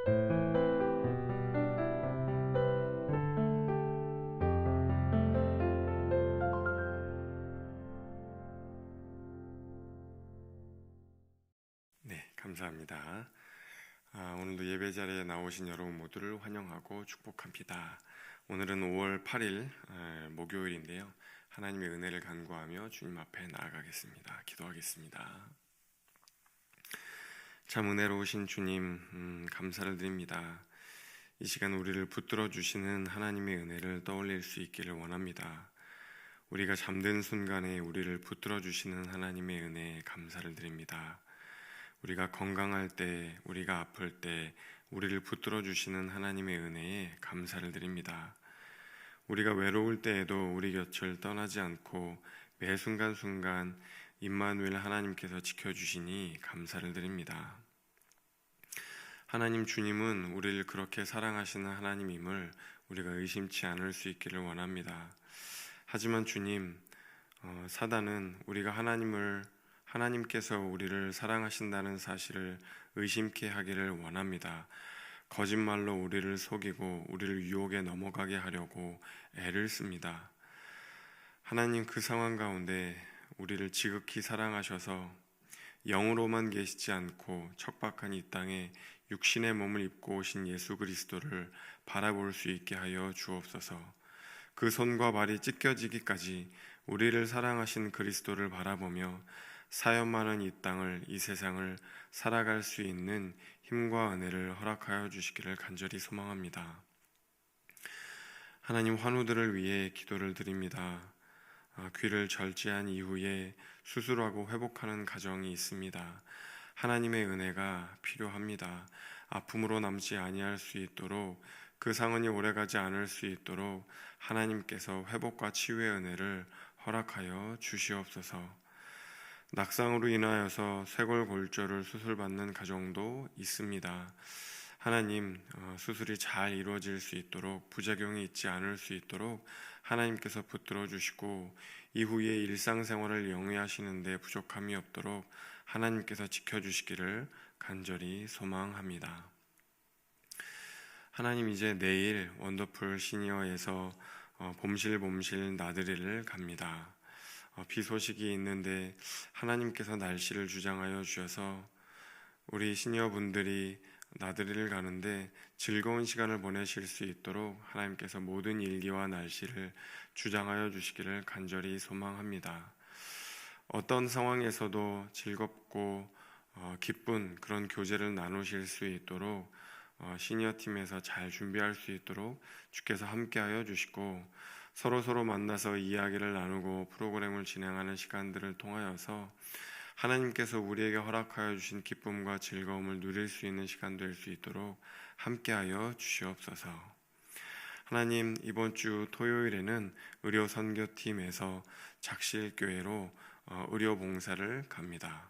네, 감사합니다. 오늘도 예배 자리에 나오신 여러분 모두를 환영하고 축복합니다. 오늘은 5월 8일 목요일인데요. 하나님의 은혜를 간구하며 주님 앞에 나아가겠습니다. 기도하겠습니다. 참 은혜로우신 주님, 감사를 드립니다. 이 시간 우리를 붙들어 주시는 하나님의 은혜를 떠올릴 수 있기를 원합니다. 우리가 잠든 순간에 우리를 붙들어 주시는 하나님의 은혜에 감사를 드립니다. 우리가 건강할 때, 우리가 아플 때 우리를 붙들어 주시는 하나님의 은혜에 감사를 드립니다. 우리가 외로울 때에도 우리 곁을 떠나지 않고 매 순간순간 임마누엘 하나님께서 지켜주시니 감사를 드립니다. 하나님 주님은 우리를 그렇게 사랑하시는 하나님임을 우리가 의심치 않을 수 있기를 원합니다. 하지만 주님, 사단은 우리가 하나님께서 우리를 사랑하신다는 사실을 의심케 하기를 원합니다. 거짓말로 우리를 속이고 우리를 유혹에 넘어가게 하려고 애를 씁니다. 하나님, 그 상황 가운데 우리를 지극히 사랑하셔서 영으로만 계시지 않고 척박한 이 땅에 육신의 몸을 입고 오신 예수 그리스도를 바라볼 수 있게 하여 주옵소서. 그 손과 발이 찢겨지기까지 우리를 사랑하신 그리스도를 바라보며 사연 많은 이 땅을, 이 세상을 살아갈 수 있는 힘과 은혜를 허락하여 주시기를 간절히 소망합니다. 하나님, 환우들을 위해 기도를 드립니다. 귀를 절제한 이후에 수술하고 회복하는 가정이 있습니다. 하나님의 은혜가 필요합니다. 아픔으로 남지 아니할 수 있도록, 그 상흔이 오래가지 않을 수 있도록 하나님께서 회복과 치유의 은혜를 허락하여 주시옵소서. 낙상으로 인하여서 쇄골골절을 수술받는 가정도 있습니다. 하나님, 수술이 잘 이루어질 수 있도록, 부작용이 있지 않을 수 있도록 하나님께서 붙들어 주시고 이후에 일상생활을 영위하시는 데 부족함이 없도록 하나님께서 지켜주시기를 간절히 소망합니다. 하나님, 이제 내일 원더풀 시니어에서 봄실 나들이를 갑니다. 비 소식이 있는데 하나님께서 날씨를 주장하여 주셔서 우리 시니어분들이 나들이를 가는데 즐거운 시간을 보내실 수 있도록 하나님께서 모든 일기와 날씨를 주장하여 주시기를 간절히 소망합니다. 어떤 상황에서도 즐겁고 기쁜 그런 교제를 나누실 수 있도록 시니어팀에서 잘 준비할 수 있도록 주께서 함께하여 주시고 서로 만나서 이야기를 나누고 프로그램을 진행하는 시간들을 통하여서 하나님께서 우리에게 허락하여 주신 기쁨과 즐거움을 누릴 수 있는 시간 될 수 있도록 함께하여 주시옵소서. 하나님, 이번 주 토요일에는 의료 선교팀에서 작실교회로 의료 봉사를 갑니다.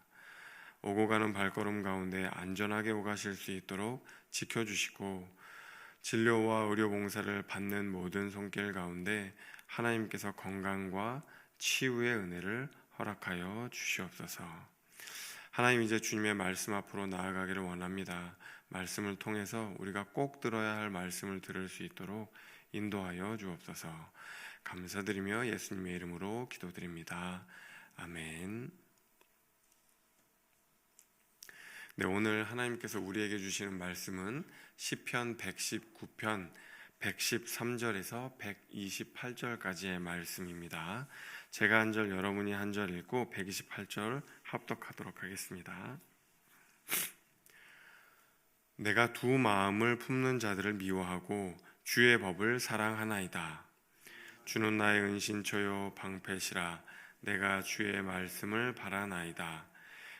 오고 가는 발걸음 가운데 안전하게 오가실 수 있도록 지켜주시고 진료와 의료 봉사를 받는 모든 손길 가운데 하나님께서 건강과 치유의 은혜를 허락하여 주시옵소서. 하나님, 이제 주님의 말씀 앞으로 나아가기를 원합니다. 말씀을 통해서 우리가 꼭 들어야 할 말씀을 들을 수 있도록 인도하여 주옵소서. 감사드리며 예수님의 이름으로 기도드립니다. 아멘. 네, 오늘 하나님께서 우리에게 주시는 말씀은 시편 119편 113절에서 128절까지의 말씀입니다. 제가 한 절, 여러분이 한 절 읽고 128절 합독하도록 하겠습니다. 내가 두 마음을 품는 자들을 미워하고 주의 법을 사랑하나이다. 주는 나의 은신처요 방패시라. 내가 주의 말씀을 바라나이다.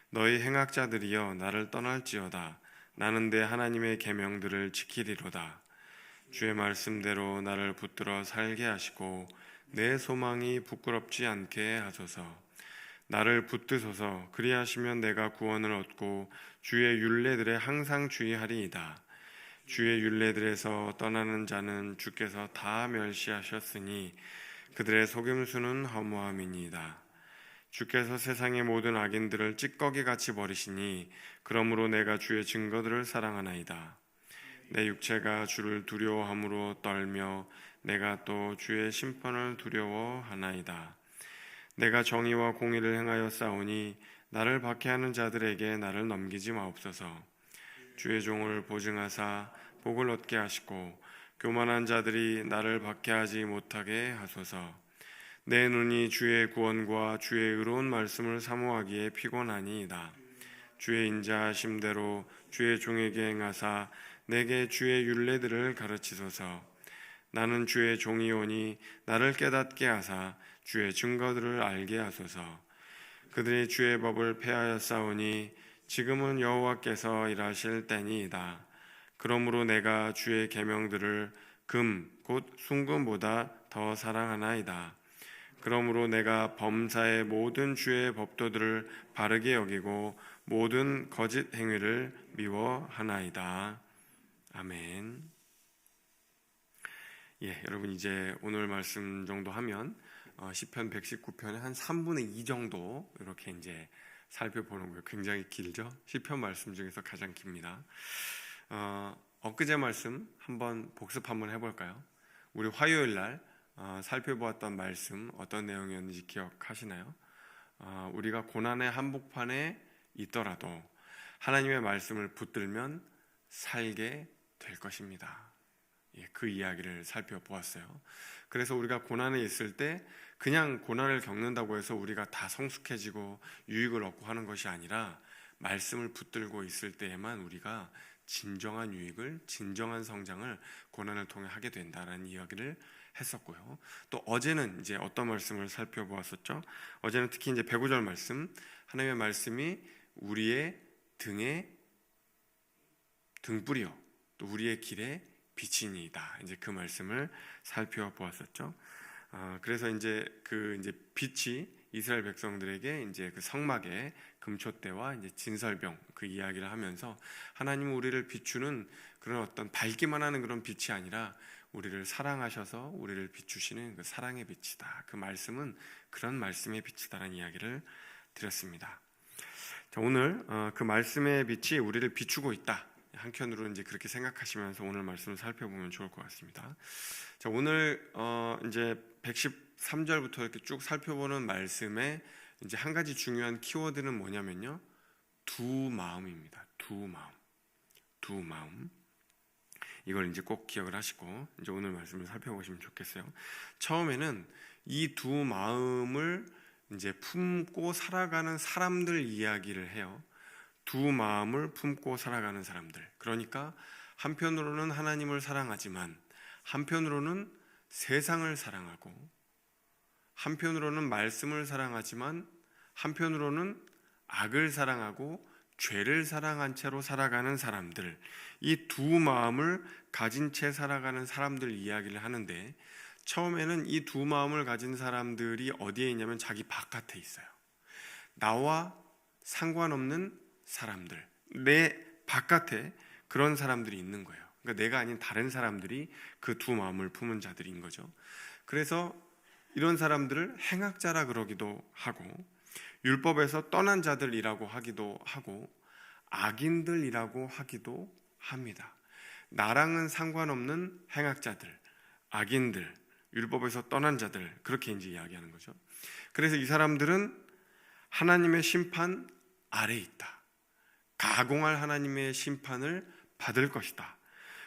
너희 행악자들이여 나를 떠날지어다. 나는 내 하나님의 계명들을 지키리로다. 주의 말씀대로 나를 붙들어 살게 하시고 내 소망이 부끄럽지 않게 하소서. 나를 붙드소서. 그리하시면 내가 구원을 얻고 주의 율례들에 항상 주의하리이다. 주의 율례들에서 떠나는 자는 주께서 다 멸시하셨으니 그들의 속임수는 허무함이니이다. 주께서 세상의 모든 악인들을 찌꺼기같이 버리시니 그러므로 내가 주의 증거들을 사랑하나이다. 내 육체가 주를 두려워함으로 떨며 내가 또 주의 심판을 두려워하나이다. 내가 정의와 공의를 행하여 싸우니 나를 박해하는 자들에게 나를 넘기지 마옵소서. 주의 종을 보증하사 복을 얻게 하시고 교만한 자들이 나를 박해하지 못하게 하소서. 내 눈이 주의 구원과 주의 의로운 말씀을 사모하기에 피곤하니이다. 주의 인자하심대로 주의 종에게 행하사 내게 주의 율례들을 가르치소서. 나는 주의 종이오니 나를 깨닫게 하사 주의 증거들을 알게 하소서. 그들이 주의 법을 폐하였사오니 지금은 여호와께서 일하실 때니이다. 그러므로 내가 주의 계명들을 금 곧 순금보다 더 사랑하나이다. 그러므로 내가 범사의 모든 주의 법도들을 바르게 여기고 모든 거짓 행위를 미워하나이다. 아멘. 여러분 이제 오늘 말씀 정도 하면 시편 119편의 한 3분의 2 정도 이렇게 이제 살펴보는 거예요. 굉장히 길죠? 시편 말씀 중에서 가장 깁니다. 엊그제 말씀 한번 복습 한번 해볼까요? 우리 화요일 날 살펴보았던 말씀 어떤 내용이었는지 기억하시나요? 우리가 고난의 한복판에 있더라도 하나님의 말씀을 붙들면 살게 될 것입니다. 그 이야기를 살펴보았어요. 그래서 우리가 고난에 있을 때 그냥 고난을 겪는다고 해서 우리가 다 성숙해지고 유익을 얻고 하는 것이 아니라 말씀을 붙들고 있을 때에만 우리가 진정한 유익을, 진정한 성장을 고난을 통해 하게 된다는 이야기를 했었고요. 또 어제는 이제 어떤 말씀을 살펴보았었죠? 어제는 특히 이제 105절 말씀, 하나님의 말씀이 우리의 등에 등불이요, 또 우리의 길에 빛이니이다. 이제 그 말씀을 살펴보았었죠. 그래서 이제 이제 빛이 이스라엘 백성들에게 이제 그 성막의 금촛대와 이제 진설병 그 이야기를 하면서 하나님은 우리를 비추는 그런 어떤 밝기만 하는 그런 빛이 아니라 우리를 사랑하셔서 우리를 비추시는 그 사랑의 빛이다. 그 말씀은 그런 말씀의 빛이다라는 이야기를 드렸습니다. 자, 오늘 그 말씀의 빛이 우리를 비추고 있다. 한켠으로 이제 그렇게 생각하시면서 오늘 말씀을 살펴보면 좋을 것 같습니다. 자, 오늘 이제 113절부터 이렇게 쭉 살펴보는 말씀에 이제 한 가지 중요한 키워드는 뭐냐면요, 두 마음입니다. 두 마음. 이걸 이제 꼭 기억을 하시고 이제 오늘 말씀을 살펴보시면 좋겠어요. 처음에는 이 두 마음을 이제 품고 살아가는 사람들 이야기를 해요. 두 마음을 품고 살아가는 사람들. 그러니까 한편으로는 하나님을 사랑하지만 한편으로는 세상을 사랑하고, 한편으로는 말씀을 사랑하지만 한편으로는 악을 사랑하고 죄를 사랑한 채로 살아가는 사람들, 이 두 마음을 가진 채 살아가는 사람들 이야기를 하는데, 처음에는 이 두 마음을 가진 사람들이 어디에 있냐면 자기 바깥에 있어요. 나와 상관없는 사람들, 내 바깥에 그런 사람들이 있는 거예요. 그러니까 내가 아닌 다른 사람들이 그 두 마음을 품은 자들인 거죠. 그래서 이런 사람들을 행악자라 그러기도 하고, 율법에서 떠난 자들이라고 하기도 하고, 악인들이라고 하기도 합니다. 나랑은 상관없는 행악자들, 악인들, 율법에서 떠난 자들, 그렇게 이제 이야기하는 거죠. 그래서 이 사람들은 하나님의 심판 아래에 있다. 가공할 하나님의 심판을 받을 것이다.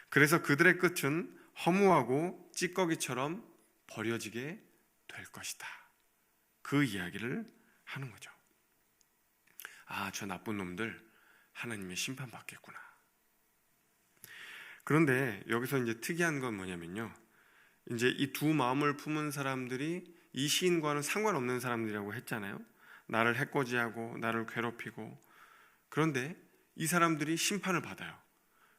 그래서 그들의 끝은 허무하고 찌꺼기처럼 버려지게 될 것이다. 그 이야기를 하는 거죠. 저 나쁜 놈들 하나님의 심판 받겠구나. 그런데 여기서 이제 특이한 건 뭐냐면요, 이제 이 두 마음을 품은 사람들이 이 시인과는 상관없는 사람들이라고 했잖아요. 나를 해코지하고 나를 괴롭히고. 그런데 이 사람들이 심판을 받아요.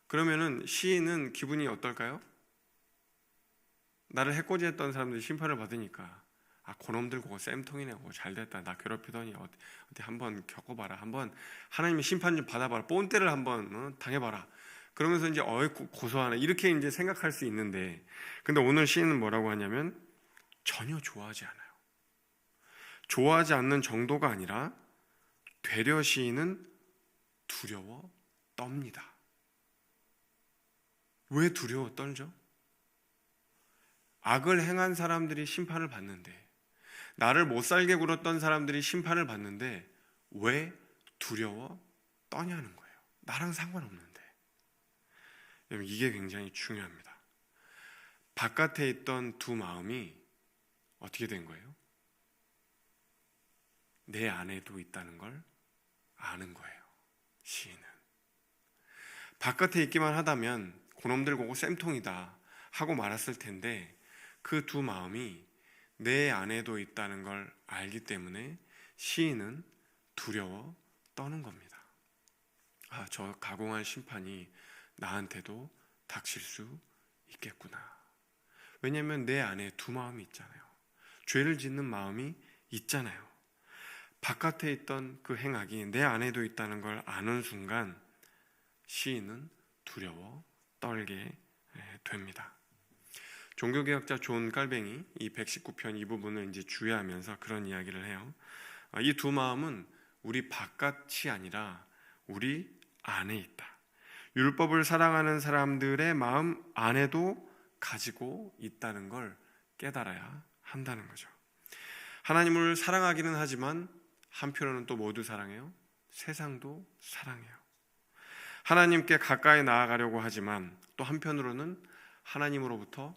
그러면은 시인은 기분이 어떨까요? 나를 해코지했던 사람들이 심판을 받으니까 그놈들 그거 쌤통이네, 그거 잘됐다, 나 괴롭히더니 어디 한번 겪어봐라, 한번 하나님의 심판 좀 받아봐라, 꼰대를 한번 당해봐라. 그러면서 이제 고소하네, 이렇게 이제 생각할 수 있는데, 근데 오늘 시인은 뭐라고 하냐면 전혀 좋아하지 않아요. 좋아하지 않는 정도가 아니라 되려 시인은 두려워 떱니다. 왜 두려워 떨죠? 악을 행한 사람들이 심판을 받는데, 나를 못 살게 굴었던 사람들이 심판을 받는데 왜 두려워 떠냐는 거예요. 나랑 상관없는데. 여러분, 이게 굉장히 중요합니다. 바깥에 있던 두 마음이 어떻게 된 거예요? 내 안에도 있다는 걸 아는 거예요. 시인은 바깥에 있기만 하다면 그놈들 보고 쌤통이다 하고 말았을 텐데, 그 두 마음이 내 안에도 있다는 걸 알기 때문에 시인은 두려워 떠는 겁니다. 저 가공할 심판이 나한테도 닥칠 수 있겠구나. 왜냐하면 내 안에 두 마음이 있잖아요. 죄를 짓는 마음이 있잖아요. 바깥에 있던 그 행악이 내 안에도 있다는 걸 아는 순간 시인은 두려워 떨게 됩니다. 종교개혁자 존 깔뱅이 이 119편 이 부분을 이제 주의하면서 그런 이야기를 해요. 이 두 마음은 우리 바깥이 아니라 우리 안에 있다. 율법을 사랑하는 사람들의 마음 안에도 가지고 있다는 걸 깨달아야 한다는 거죠. 하나님을 사랑하기는 하지만 한편으로는 또 모두 사랑해요. 세상도 사랑해요. 하나님께 가까이 나아가려고 하지만 또 한편으로는 하나님으로부터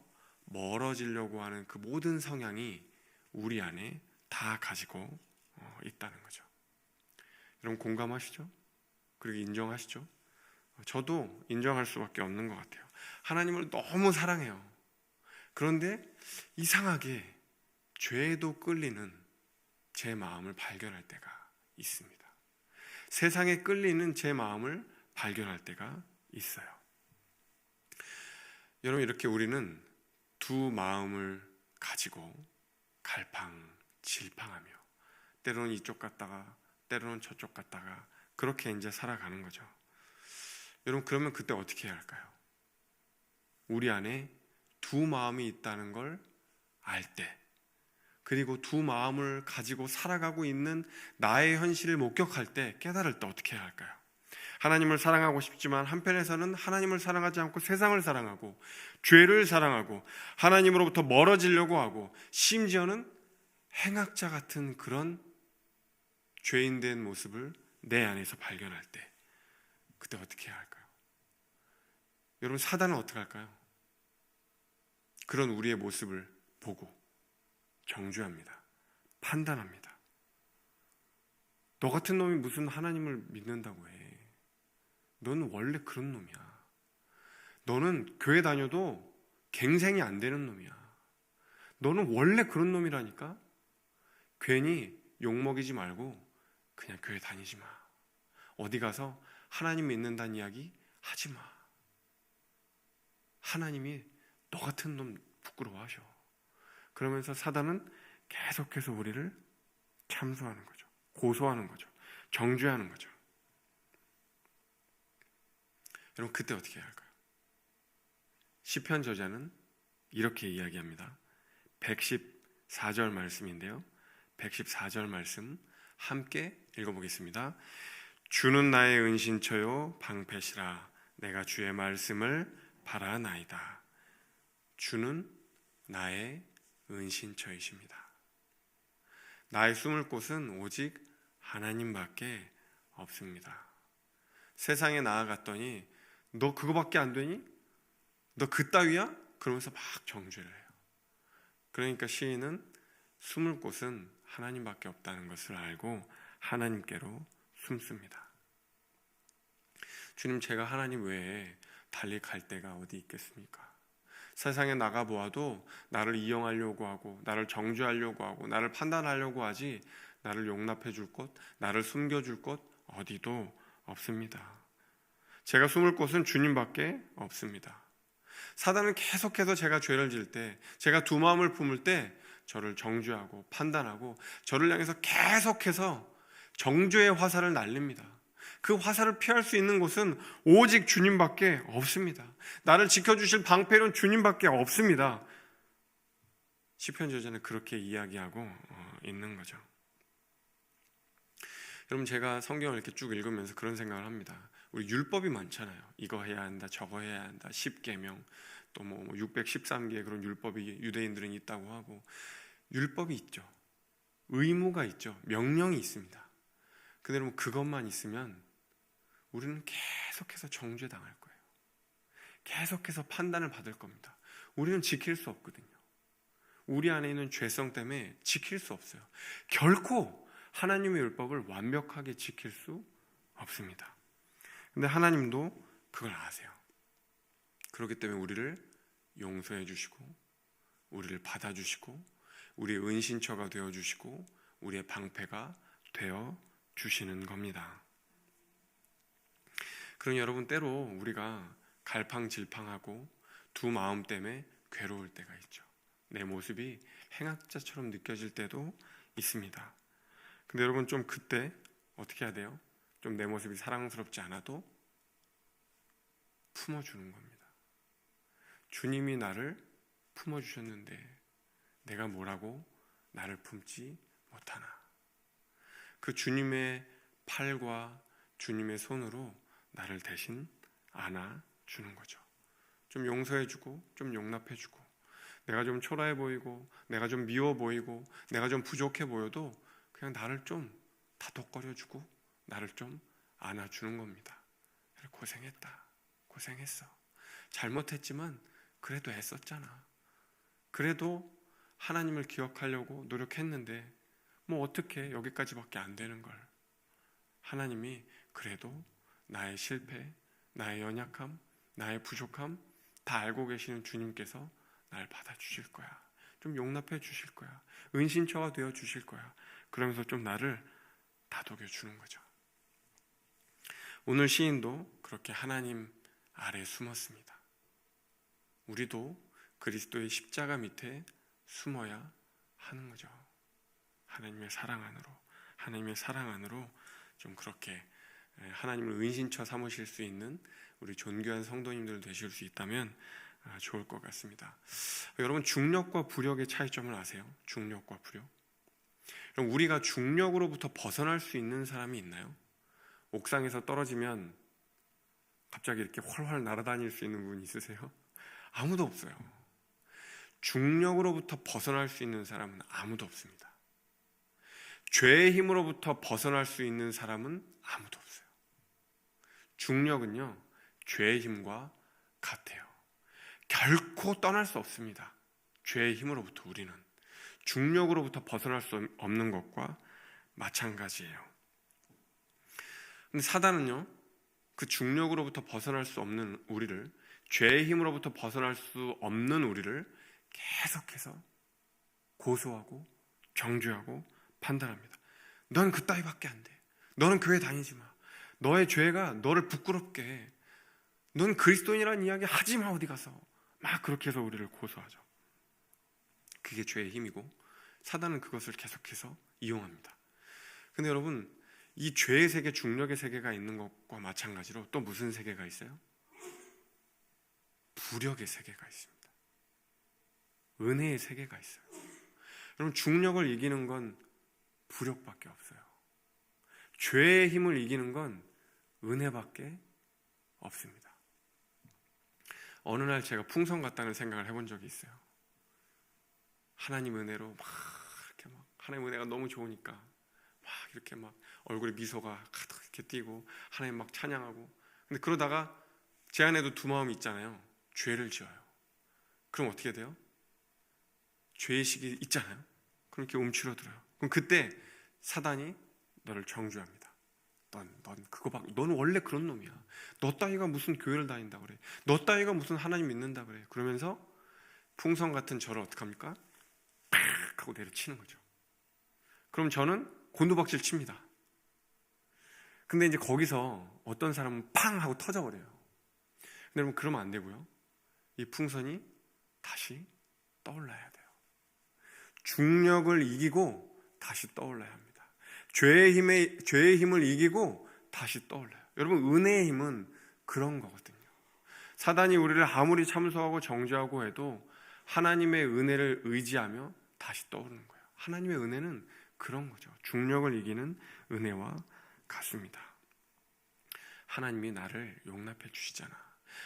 멀어지려고 하는 그 모든 성향이 우리 안에 다 가지고 있다는 거죠. 여러분, 공감하시죠? 그리고 인정하시죠? 저도 인정할 수밖에 없는 것 같아요. 하나님을 너무 사랑해요. 그런데 이상하게 죄에도 끌리는 제 마음을 발견할 때가 있습니다. 세상에 끌리는 제 마음을 발견할 때가 있어요. 여러분, 이렇게 우리는 두 마음을 가지고 갈팡질팡하며 때로는 이쪽 갔다가 때로는 저쪽 갔다가 그렇게 이제 살아가는 거죠. 여러분, 그러면 그때 어떻게 해야 할까요? 우리 안에 두 마음이 있다는 걸 알 때, 그리고 두 마음을 가지고 살아가고 있는 나의 현실을 목격할 때, 깨달을 때 어떻게 해야 할까요? 하나님을 사랑하고 싶지만 한편에서는 하나님을 사랑하지 않고 세상을 사랑하고 죄를 사랑하고 하나님으로부터 멀어지려고 하고 심지어는 행악자 같은 그런 죄인된 모습을 내 안에서 발견할 때, 그때 어떻게 해야 할까요? 여러분, 사단은 어떻게 할까요? 그런 우리의 모습을 보고 정죄합니다. 판단합니다. 너 같은 놈이 무슨 하나님을 믿는다고 해. 너는 원래 그런 놈이야. 너는 교회 다녀도 갱생이 안 되는 놈이야. 너는 원래 그런 놈이라니까. 괜히 욕먹이지 말고 그냥 교회 다니지 마. 어디 가서 하나님 믿는다는 이야기 하지 마. 하나님이 너 같은 놈 부끄러워하셔. 그러면서 사단은 계속해서 우리를 참소하는 거죠. 고소하는 거죠. 정죄하는 거죠. 여러분, 그때 어떻게 해야 할까요? 시편 저자는 이렇게 이야기합니다. 114절 말씀인데요. 114절 말씀 함께 읽어보겠습니다. 주는 나의 은신처요 방패시라. 내가 주의 말씀을 바라나이다. 주는 나의 은신처이십니다. 나의 숨을 곳은 오직 하나님밖에 없습니다. 세상에 나아갔더니 너 그거밖에 안 되니? 너 그따위야? 그러면서 막 정죄를 해요. 그러니까 시인은 숨을 곳은 하나님밖에 없다는 것을 알고 하나님께로 숨습니다. 주님, 제가 하나님 외에 달리 갈 데가 어디 있겠습니까? 세상에 나가보아도 나를 이용하려고 하고 나를 정죄하려고 하고 나를 판단하려고 하지, 나를 용납해 줄 곳, 나를 숨겨줄 곳 어디도 없습니다. 제가 숨을 곳은 주님밖에 없습니다. 사단은 계속해서 제가 죄를 지을 때, 제가 두 마음을 품을 때 저를 정죄하고 판단하고 저를 향해서 계속해서 정죄의 화살을 날립니다. 그 화살을 피할 수 있는 곳은 오직 주님밖에 없습니다. 나를 지켜주실 방패는 주님밖에 없습니다. 시편 저자는 그렇게 이야기하고 있는 거죠. 여러분, 제가 성경을 이렇게 쭉 읽으면서 그런 생각을 합니다. 우리 율법이 많잖아요. 이거 해야 한다, 저거 해야 한다, 10계명, 또 뭐 613개 그런 율법이 유대인들은 있다고 하고, 율법이 있죠. 의무가 있죠. 명령이 있습니다. 근데 여러분, 그것만 있으면 우리는 계속해서 정죄당할 거예요. 계속해서 판단을 받을 겁니다. 우리는 지킬 수 없거든요. 우리 안에 있는 죄성 때문에 지킬 수 없어요. 결코 하나님의 율법을 완벽하게 지킬 수 없습니다. 근데 하나님도 그걸 아세요. 그렇기 때문에 우리를 용서해 주시고, 우리를 받아주시고, 우리의 은신처가 되어주시고, 우리의 방패가 되어주시는 겁니다. 그러니 여러분, 때로 우리가 갈팡질팡하고 두 마음 때문에 괴로울 때가 있죠. 내 모습이 행악자처럼 느껴질 때도 있습니다. 근데 여러분, 좀 그때 어떻게 해야 돼요? 좀 내 모습이 사랑스럽지 않아도 품어주는 겁니다. 주님이 나를 품어주셨는데 내가 뭐라고 나를 품지 못하나. 그 주님의 팔과 주님의 손으로 나를 대신 안아주는 거죠. 좀 용서해주고, 좀 용납해주고, 내가 좀 초라해 보이고, 내가 좀 미워 보이고, 내가 좀 부족해 보여도 그냥 나를 좀 다독거려주고, 나를 좀 안아주는 겁니다. 고생했다, 고생했어, 잘못했지만 그래도 애썼잖아, 그래도 하나님을 기억하려고 노력했는데 뭐 어떻게 여기까지밖에 안 되는 걸. 하나님이 그래도 나의 실패, 나의 연약함, 나의 부족함 다 알고 계시는 주님께서 날 받아주실 거야. 좀 용납해 주실 거야. 은신처가 되어 주실 거야. 그러면서 좀 나를 다독여 주는 거죠. 오늘 시인도 그렇게 하나님 아래 숨었습니다. 우리도 그리스도의 십자가 밑에 숨어야 하는 거죠. 하나님의 사랑 안으로 좀 그렇게 하나님을 은신처 삼으실 수 있는 우리 존귀한 성도님들 되실 수 있다면 좋을 것 같습니다. 여러분, 중력과 부력의 차이점을 아세요? 중력과 부력. 그럼 우리가 중력으로부터 벗어날 수 있는 사람이 있나요? 옥상에서 떨어지면 갑자기 이렇게 활활 날아다닐 수 있는 분 있으세요? 아무도 없어요. 중력으로부터 벗어날 수 있는 사람은 아무도 없습니다. 죄의 힘으로부터 벗어날 수 있는 사람은 아무도 없어요. 중력은요, 죄의 힘과 같아요. 결코 떠날 수 없습니다. 죄의 힘으로부터 우리는 중력으로부터 벗어날 수 없는 것과 마찬가지예요. 근데 사단은요, 그 중력으로부터 벗어날 수 없는 우리를, 죄의 힘으로부터 벗어날 수 없는 우리를 계속해서 고소하고 정죄하고 판단합니다. 넌 그따위밖에 안 돼. 너는 교회 다니지 마. 너의 죄가 너를 부끄럽게 해. 넌 그리스도인이라는 이야기 하지 마, 어디 가서. 막 그렇게 해서 우리를 고소하죠. 그게 죄의 힘이고, 사단은 그것을 계속해서 이용합니다. 근데 여러분, 이 죄의 세계, 중력의 세계가 있는 것과 마찬가지로 또 무슨 세계가 있어요? 부력의 세계가 있습니다. 은혜의 세계가 있어요. 여러분, 중력을 이기는 건 부력밖에 없어요. 죄의 힘을 이기는 건 은혜밖에 없습니다. 어느 날 제가 풍선 같다는 생각을 해본 적이 있어요. 하나님 은혜로 이렇게 하나님 은혜가 너무 좋으니까 이렇게 얼굴에 미소가 가득 이렇게 띄고 하나님 막 찬양하고. 근데 그러다가 제 안에도 두 마음이 있잖아요. 죄를 지어요. 그럼 어떻게 돼요? 죄의식이 있잖아요. 그럼 이렇게 움츠러들어요. 그럼 그때 사단이 너를 정죄합니다. 너는 원래 그런 놈이야. 너 따위가 무슨 교회를 다닌다 그래. 너 따위가 무슨 하나님 믿는다 그래. 그러면서 풍선 같은 저를 어떡합니까? 팍 하고 내려치는 거죠. 그럼 저는 곤두박질 칩니다. 근데 이제 거기서 어떤 사람은 팡 하고 터져버려요. 근데 여러분, 그러면 안 되고요. 이 풍선이 다시 떠올라야 돼요. 중력을 이기고 다시 떠올라야 합니다. 죄의 힘을 이기고 다시 떠올라요. 여러분, 은혜의 힘은 그런 거거든요. 사단이 우리를 아무리 참소하고 정죄하고 해도 하나님의 은혜를 의지하며 다시 떠오르는 거예요. 하나님의 은혜는 그런 거죠. 중력을 이기는 은혜와 같습니다. 하나님이 나를 용납해 주시잖아.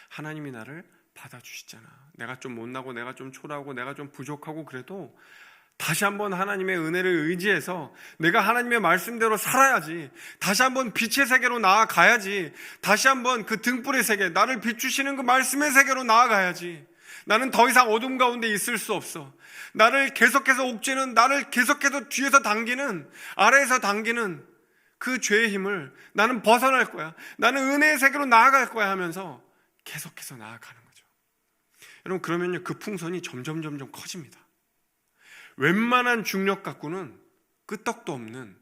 하나님이 나를 받아주시잖아. 내가 좀 못나고 내가 좀 초라하고 내가 좀 부족하고 그래도 다시 한번 하나님의 은혜를 의지해서 내가 하나님의 말씀대로 살아야지. 다시 한번 빛의 세계로 나아가야지. 다시 한번 그 등불의 세계, 나를 비추시는 그 말씀의 세계로 나아가야지. 나는 더 이상 어둠 가운데 있을 수 없어. 나를 계속해서 옥죄는, 나를 계속해서 뒤에서 당기는, 아래에서 당기는 그 죄의 힘을 나는 벗어날 거야. 나는 은혜의 세계로 나아갈 거야 하면서 계속해서 나아가는 거죠. 여러분, 그러면요, 그 풍선이 점점 커집니다. 웬만한 중력 갖고는 끄떡도 없는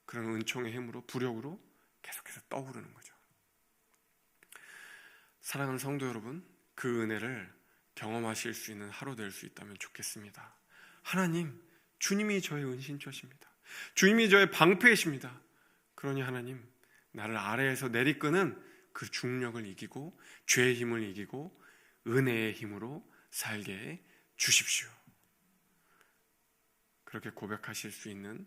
그런 은총의 힘으로, 부력으로 계속해서 떠오르는 거죠. 사랑하는 성도 여러분, 그 은혜를 경험하실 수 있는 하루 될 수 있다면 좋겠습니다. 하나님, 주님이 저의 은신처십니다. 주님이 저의 방패이십니다. 그러니 하나님, 나를 아래에서 내리끄는 그 중력을 이기고 죄의 힘을 이기고 은혜의 힘으로 살게 해 주십시오. 그렇게 고백하실 수 있는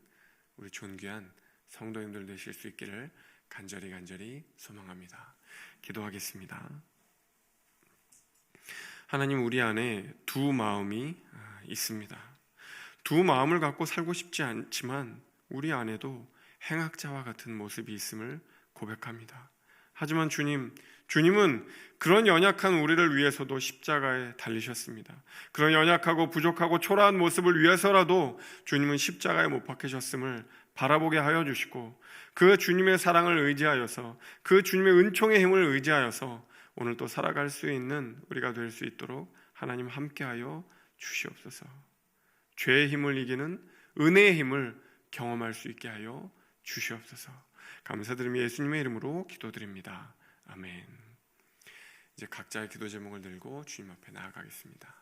우리 존귀한 성도님들 되실 수 있기를 간절히 소망합니다. 기도하겠습니다. 하나님, 우리 안에 두 마음이 있습니다. 두 마음을 갖고 살고 싶지 않지만 우리 안에도 행악자와 같은 모습이 있음을 고백합니다. 하지만 주님은 그런 연약한 우리를 위해서도 십자가에 달리셨습니다. 그런 연약하고 부족하고 초라한 모습을 위해서라도 주님은 십자가에 못 박히셨음을 바라보게 하여 주시고, 그 주님의 사랑을 의지하여서, 그 주님의 은총의 힘을 의지하여서 오늘 또 살아갈 수 있는 우리가 될 수 있도록 하나님 함께하여 주시옵소서. 죄의 힘을 이기는 은혜의 힘을 경험할 수 있게 하여 주시옵소서. 감사드리며 예수님의 이름으로 기도드립니다. 아멘. 이제 각자의 기도 제목을 들고 주님 앞에 나아가겠습니다.